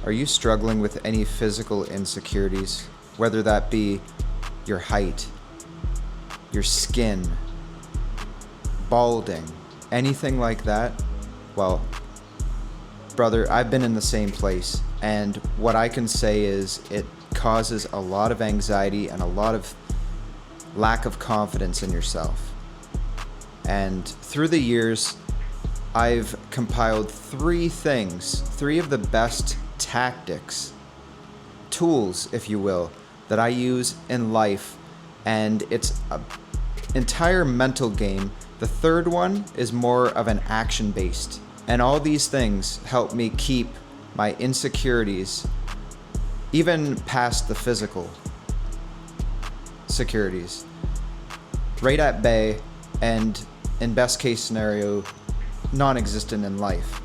Are you struggling with any physical insecurities, whether that be your height, your skin, balding, anything like that? Well, brother, I've been in the same place, and what I can say is it causes a lot of anxiety and a lot of lack of confidence in yourself. And through the years, I've compiled three of the best tactics, tools, if you will, that I use in life, and it's an entire mental game. The third one is more of an action-based, and all these things help me keep my insecurities, even past the physical securities, right at bay, and in best case scenario, non-existent in life.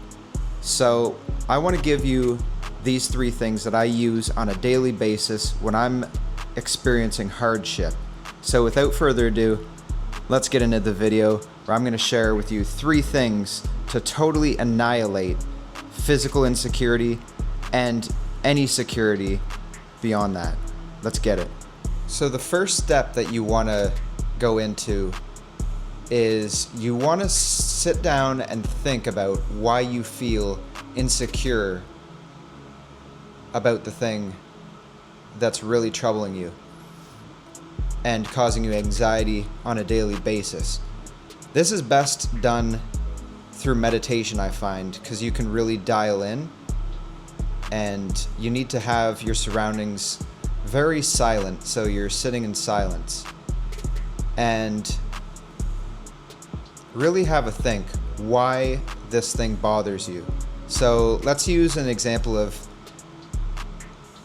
So I want to give you these three things that I use on a daily basis when I'm experiencing hardship. So without further ado, let's get into the video where I'm going to share with you three things to totally annihilate physical insecurity and any security beyond that. Let's get it. So the first step that you want to go into is you want to sit down and think about why you feel insecure about the thing that's really troubling you and causing you anxiety on a daily basis. This is best done through meditation, I find, because you can really dial in, and you need to have your surroundings very silent, so you're sitting in silence and really have a think why this thing bothers you. So let's use an example of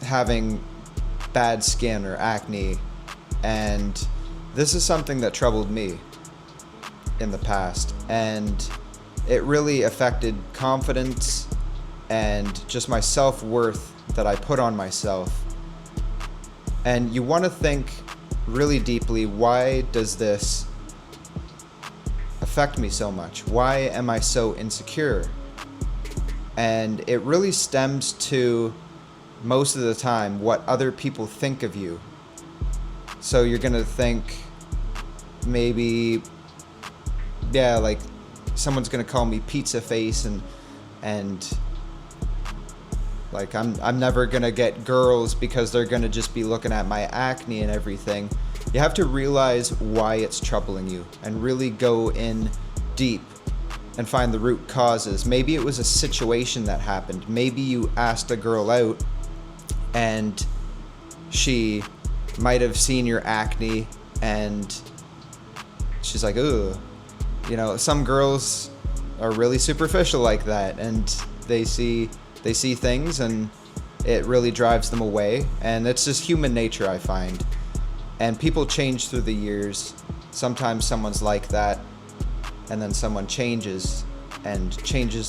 having bad skin or acne, and this is something that troubled me in the past, and it really affected confidence and just my self-worth that I put on myself. And you want to think really deeply, why does this affect me so much? Why am I so insecure? And it really stems to, most of the time, what other people think of you. So you're gonna think maybe, yeah, like someone's gonna call me pizza face, and like I'm never gonna get girls because they're gonna just be looking at my acne and everything. You have to realize why it's troubling you and really go in deep and find the root causes. Maybe it was a situation that happened. Maybe you asked a girl out and she might have seen your acne and she's like, ugh. You know, some girls are really superficial like that, and they see things and it really drives them away, and it's just human nature, I find. And people change through the years. Sometimes someone's like that, and then someone changes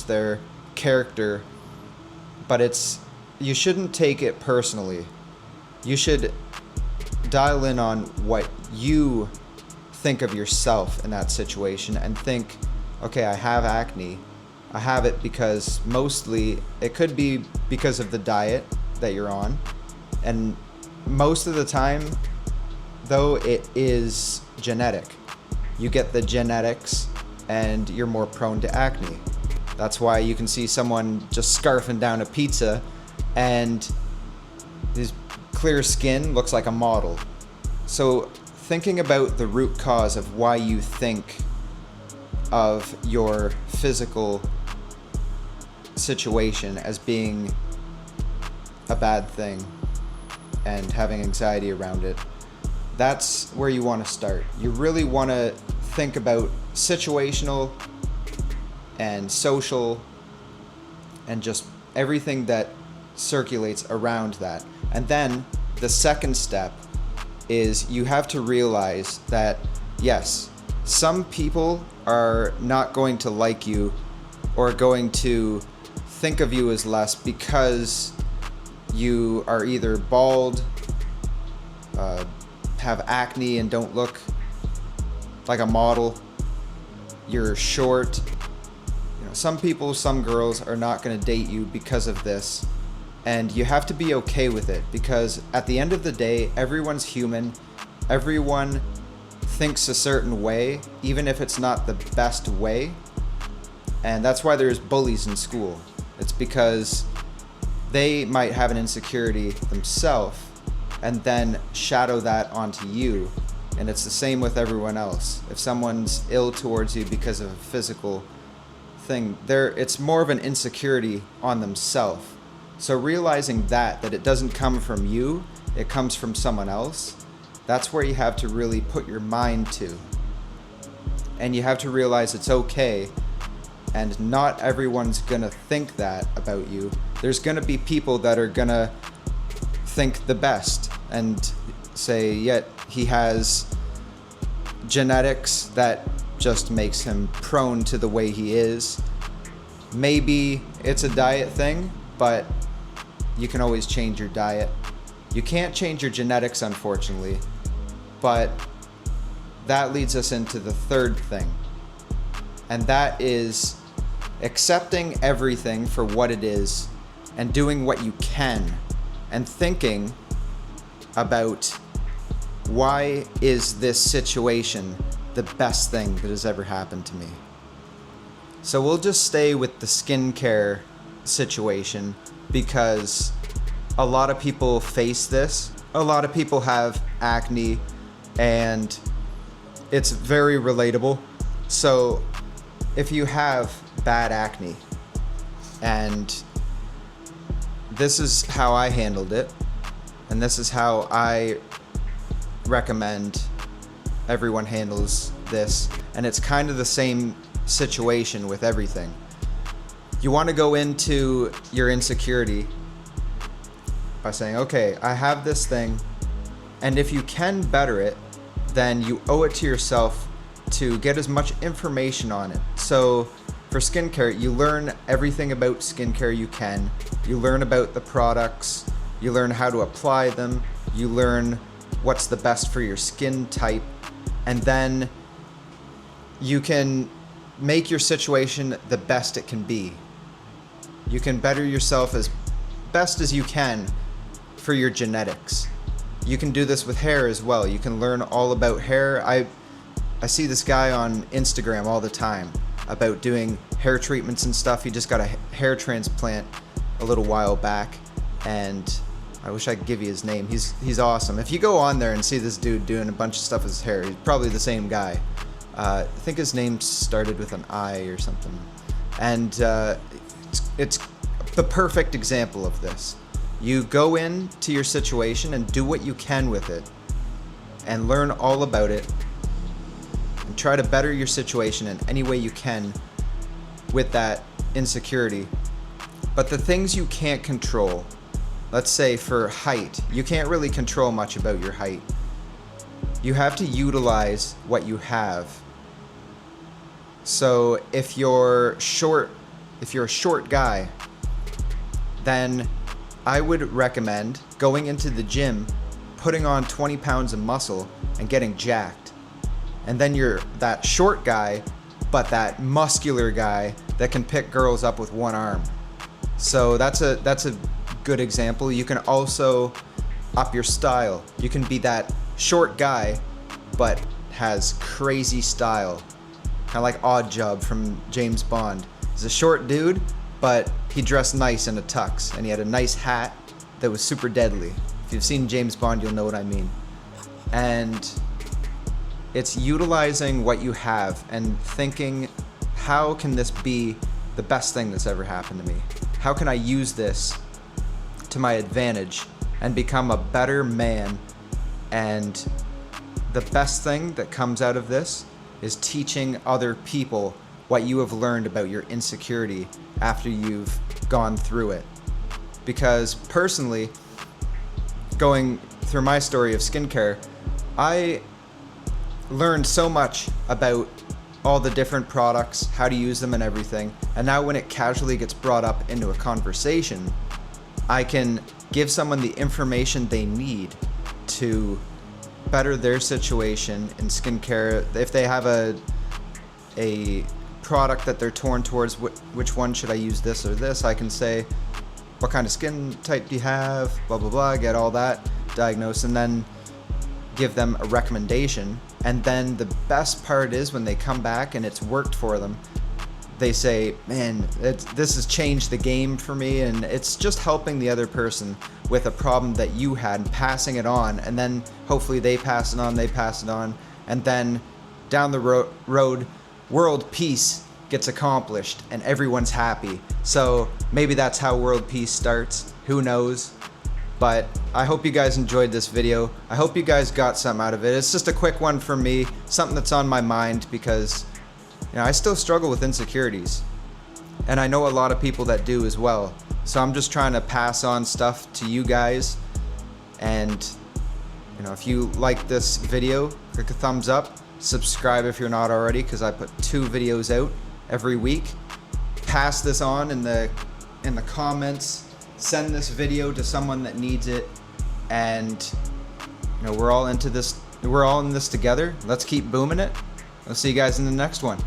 their character, but you shouldn't take it personally. You should dial in on what you think of yourself in that situation and think, okay, I have acne. I have it because mostly it could be because of the diet that you're on, and most of the time though it is genetic. You get the genetics and you're more prone to acne. That's why you can see someone just scarfing down a pizza and his clear skin looks like a model. So thinking about the root cause of why you think of your physical situation as being a bad thing and having anxiety around it, that's where you want to start. You really want to think about situational and social and just everything that circulates around that. And then the second step is you have to realize that, yes, some people are not going to like you or going to think of you as less because you are either bald, have acne and don't look like a model, you're short. You know, some people, some girls are not going to date you because of this, And you have to be okay with it, because at the end of the day, everyone's human. Everyone thinks a certain way, even if it's not the best way. And that's why there's bullies in school. It's because they might have an insecurity themselves and then shadow that onto you. And it's the same with everyone else. If someone's ill towards you because of a physical thing, it's more of an insecurity on themselves. So realizing that it doesn't come from you, it comes from someone else, that's where you have to really put your mind to. And you have to realize it's okay, and not everyone's gonna think that about you. There's gonna be people that are gonna think the best and say, yeah, he has genetics that just makes him prone to the way he is. Maybe it's a diet thing, but you can always change your diet. You can't change your genetics, unfortunately, but that leads us into the third thing, and that is accepting everything for what it is and doing what you can and thinking about, why is this situation the best thing that has ever happened to me? So we'll just stay with the skincare situation, because a lot of people face this. A lot of people have acne, and it's very relatable. So if you have bad acne, and this is how I handled it, and this is how I recommend everyone handles this, and it's kind of the same situation with everything. You want to go into your insecurity by saying, okay, I have this thing, and if you can better it, then you owe it to yourself to get as much information on it. So for skincare, you learn everything about skincare you can. You learn about the products, you learn how to apply them, you learn what's the best for your skin type, and then you can make your situation the best it can be. You can better yourself as best as you can for your genetics. You can do this with hair as well. You can learn all about hair. I see this guy on Instagram all the time about doing hair treatments and stuff. He just got a hair transplant a little while back, and I wish I could give you his name. He's awesome. If you go on there and see this dude doing a bunch of stuff with his hair, he's probably the same guy. I think his name started with an I or something. And it's the perfect example of this. You go into your situation and do what you can with it, and learn all about it, and try to better your situation in any way you can with that insecurity. But the things you can't control, let's say for height, you can't really control much about your height. You have to utilize what you have. So if you're a short guy, then I would recommend going into the gym, putting on 20 pounds of muscle and getting jacked. And then you're that short guy, but that muscular guy that can pick girls up with one arm. So that's a good example. You can also up your style. You can be that short guy, but has crazy style. Kind of like Oddjob from James Bond. He's a short dude, but he dressed nice in a tux, and he had a nice hat that was super deadly. If you've seen James Bond, you'll know what I mean. And it's utilizing what you have and thinking, how can this be the best thing that's ever happened to me? How can I use this to my advantage and become a better man? And the best thing that comes out of this is teaching other people what you have learned about your insecurity after you've gone through it. Because personally, going through my story of skincare, I learned so much about all the different products, how to use them and everything. And now when it casually gets brought up into a conversation, I can give someone the information they need to better their situation in skincare. If they have a product that they're torn towards, which one should I use, this or this, I can say, what kind of skin type do you have, blah, blah, blah, get all that diagnosed, and then give them a recommendation. And then the best part is when they come back and it's worked for them, they say, man, this has changed the game for me, and it's just helping the other person with a problem that you had and passing it on, and then hopefully they pass it on, and then down the road, world peace gets accomplished and everyone's happy. So maybe that's how world peace starts, who knows? But I hope you guys enjoyed this video. I hope you guys got something out of it. It's just a quick one for me, something that's on my mind, because I still struggle with insecurities, and I know a lot of people that do as well. So I'm just trying to pass on stuff to you guys. And if you like this video, click a thumbs up, subscribe if you're not already, because I put 2 videos out every week. Pass this on in the comments. Send this video to someone that needs it, and we're all into this. We're all in this together. Let's keep booming it. I'll see you guys in the next one.